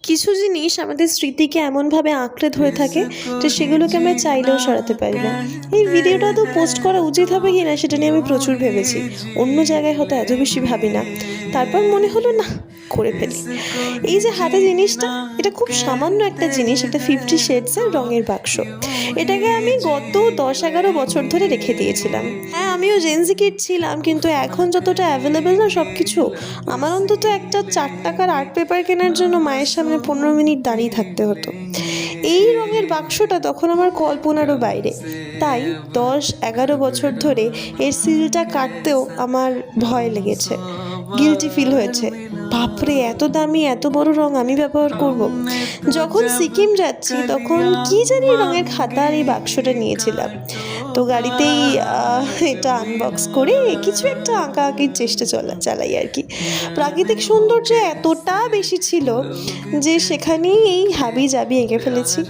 কিছু জিনিস আমাদের স্মৃতিকে এমনভাবে আঁকড়ে ধরে থাকে যে সেগুলোকে আমরা চাইলেও সরাতে পারি না। এই ভিডিওটা তো পোস্ট করা উচিত হবে কি না সেটা নিয়ে আমি প্রচুর ভেবেছি। অন্য জায়গায় হয়তো এত বেশি ভাবি না, তারপর মনে হলো না, করে ফেলি। এই যে হাতে জিনিসটা, এটা খুব সামান্য একটা জিনিস, একটা 50 শেডসের রঙের বাক্স। এটাকে আমি গত 10-11 বছর ধরে রেখে দিয়েছিলাম। হ্যাঁ, আমিও জেনজি কিড ছিলাম, কিন্তু এখন যতটা অ্যাভেলেবেল না সব কিছু, আমার অন্তত একটা 4 টাকার আর্ট পেপার কেনার জন্য মায়ের সামনে 15 মিনিট দাঁড়িয়ে থাকতে হতো। এই রঙের বাক্সটা তখন আমার কল্পনারও বাইরে, তাই 10-11 বছর ধরে এর সিলটা কাটতেও আমার ভয় লেগেছে, গিল্টি ফিল হয়েছে। বাপরে, এত দামি এত বড় রং আমি ব্যবহার করব। যখন সিকিম যাচ্ছি তখন কি জানি রঙের খাতা আর এই বাক্সটা নিয়েছিলাম, তো গাড়িতেই এটা আনবক্স করে কিছু একটা আঁকাআঁকির চেষ্টা চালাই আর কি। প্রাকৃতিক সৌন্দর্য এতটা বেশি ছিল যে সেখানেই এই হাবি জাবি এঁকে ফেলেছি।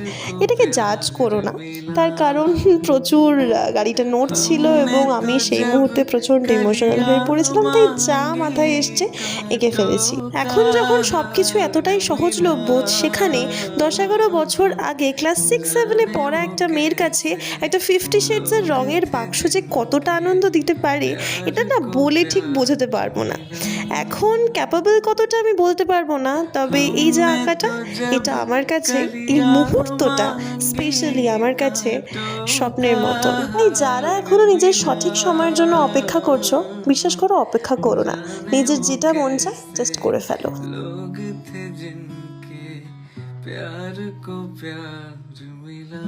এটাকে জাজ করো না, তার কারণ প্রচুর গাড়িটা নড়ছিল এবং আমি সেই মুহূর্তে প্রচণ্ড ইমোশনাল হয়ে পড়েছিলাম, তাই যা মাথায় এসছে এঁকে ফেলেছি। এখন যখন সব কিছু এতটাই সহজলভ্য, সেখানে 10-11 বছর আগে ক্লাস 6-7-এ পড়া একটা মেয়ের কাছে একটা 50 শেডসের রঙের বাক্স যে কতটা আনন্দ দিতে পারে, এটা না বলে ঠিক বোঝাতে পারবো না। এখন ক্যাপাবল কতটা আমি বলতে পারবো না, তবে এই যে আঁকাটা, এটা আমার কাছে, এই মুহূর্তটা স্পেশালি আমার কাছে স্বপ্নের মতো। তাই যারা এখনো নিজের সঠিক সময়ের জন্য অপেক্ষা করছো, বিশ্বাস করো, অপেক্ষা করো না। নিজের যেটা মন চায় জাস্ট করে ফেলো। लोग थे जिनके प्यार को प्यार मिला।